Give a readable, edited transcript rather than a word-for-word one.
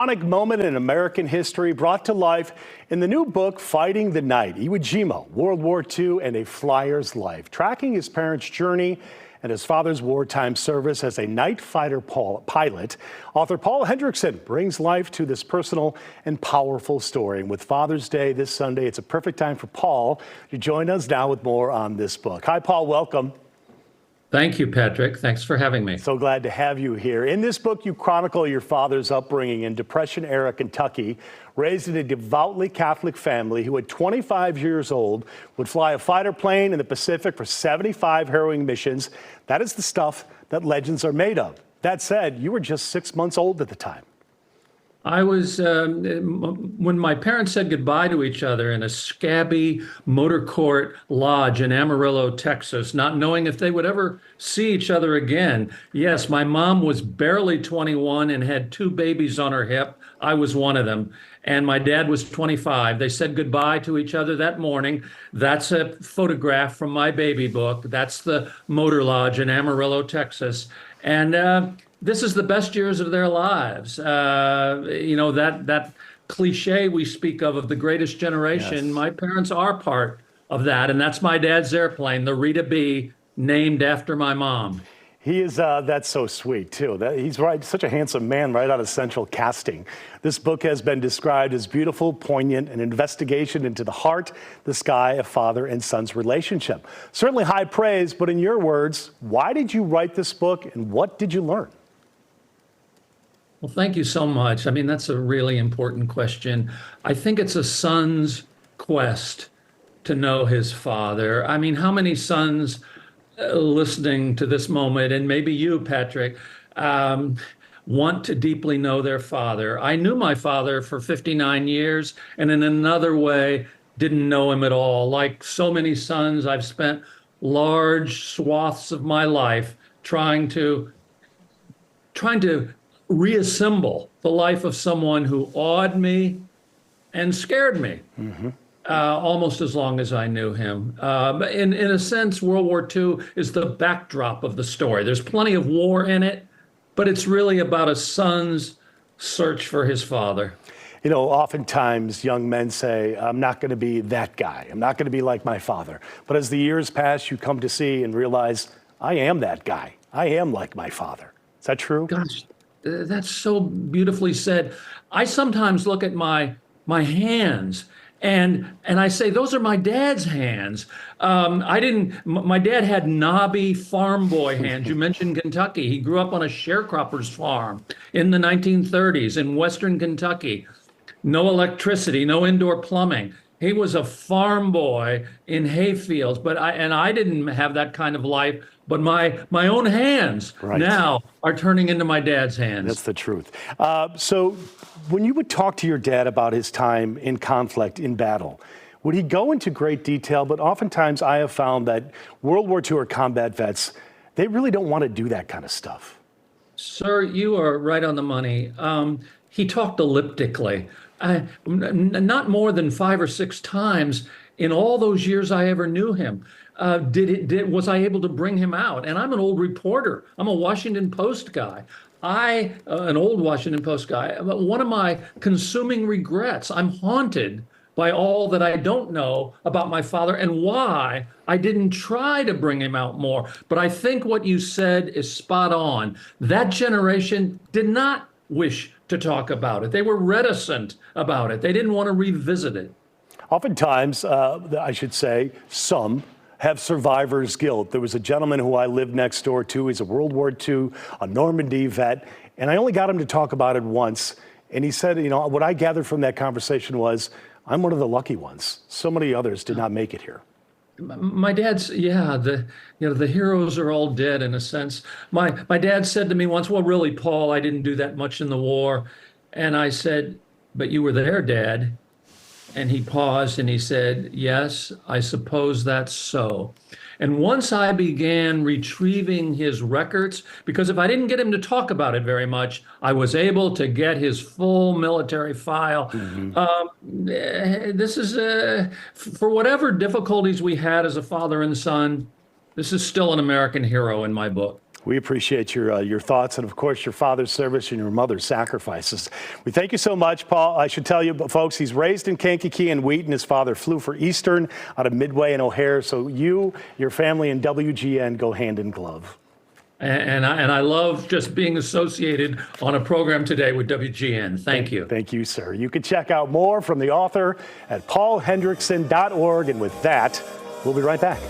Iconic moment in American history brought to life in the new book, Fighting the Night, Iwo Jima, World War II and a Flyer's Life, tracking his parents' journey and his father's wartime service as a night fighter pilot. Author Paul Hendrickson brings life to this personal and powerful story. And with Father's Day this Sunday, it's a perfect time for Paul to join us now with more on this book. Hi, Paul. Welcome. Thank you, Patrick. Thanks for having me. So glad to have you here. In this book, you chronicle your father's upbringing in Depression-era Kentucky, raised in a devoutly Catholic family who at 25 years old would fly a fighter plane in the Pacific for 75 harrowing missions. That is the stuff that legends are made of. That said, you were just 6 months old at the time. I was, when my parents said goodbye to each other in a scabby motor court lodge in Amarillo, Texas, not knowing if they would ever see each other again. Yes, my mom was barely 21 and had two babies on her hip. I was one of them. And my dad was 25. They said goodbye to each other that morning. That's a photograph from my baby book. That's the motor lodge in Amarillo, Texas. And this is the best years of their lives. You know, that cliche we speak of the greatest generation, yes. My parents are part of that. And that's my dad's airplane, the Rita B, named after my mom. He is, that's so sweet, too. He's right, such a handsome man right out of Central Casting. This book has been described as beautiful, poignant, an investigation into the heart, the sky of father and son's relationship. Certainly high praise, but in your words, why did you write this book and what did you learn? Well, thank you so much. I mean, that's a really important question. I think it's a son's quest to know his father. I mean, how many sons listening to this moment, and maybe you, Patrick, want to deeply know their father? I knew my father for 59 years, and in another way, didn't know him at all. Like so many sons, I've spent large swaths of my life trying to reassemble the life of someone who awed me and scared me, almost as long as I knew him. In a sense, World War II is the backdrop of the story. There's plenty of war in it, but it's really about a son's search for his father. You know, oftentimes young men say, I'm not going to be that guy. I'm not going to be like my father. But as the years pass, you come to see and realize, I am that guy. I am like my father. Is that true? Gosh. That's so beautifully said. I sometimes look at my hands and I say, those are my dad's hands. My dad had knobby farm boy hands. You mentioned Kentucky. He grew up on a sharecropper's farm in the 1930s in Western Kentucky. No electricity, no indoor plumbing. He was a farm boy in hayfields, but I didn't have that kind of life. But my own hands now are turning into my dad's hands. That's the truth. So when you would talk to your dad about his time in conflict, in battle, would he go into great detail? But oftentimes I have found that World War II or combat vets, they really don't want to do that kind of stuff. Sir, you are right on the money. He talked elliptically. Not more than 5 or 6 times in all those years I ever knew him. Was I able to bring him out? And I'm an old reporter. I'm a Washington Post guy. An old Washington Post guy. One of my consuming regrets, I'm haunted by all that I don't know about my father and why I didn't try to bring him out more. But I think what you said is spot on. That generation did not wish to talk about it. They were reticent about it. They didn't want to revisit it. Oftentimes, I should say, some have survivor's guilt. There was a gentleman who I lived next door to. He's a World War II, a Normandy vet, and I only got him to talk about it once. And he said, you know, what I gathered from that conversation was, I'm one of the lucky ones. So many others did not make it here. My dad's, the heroes are all dead in a sense. My dad said to me once, well, really, Paul, I didn't do that much in the war. And I said, but you were there, Dad. And he paused and he said, yes, I suppose that's so. And once I began retrieving his records, because if I didn't get him to talk about it very much, I was able to get his full military file. This is, for whatever difficulties we had as a father and son, this is still an American hero in my book. We appreciate your thoughts and, of course, your father's service and your mother's sacrifices. We thank you so much, Paul. I should tell you, folks, he's raised in Kankakee and Wheaton. His father flew for Eastern out of Midway and O'Hare. So you, your family, and WGN go hand in glove. And I love just being associated on a program today with WGN. Thank you. Thank you, sir. You can check out more from the author at paulhendrickson.org. And with that, we'll be right back.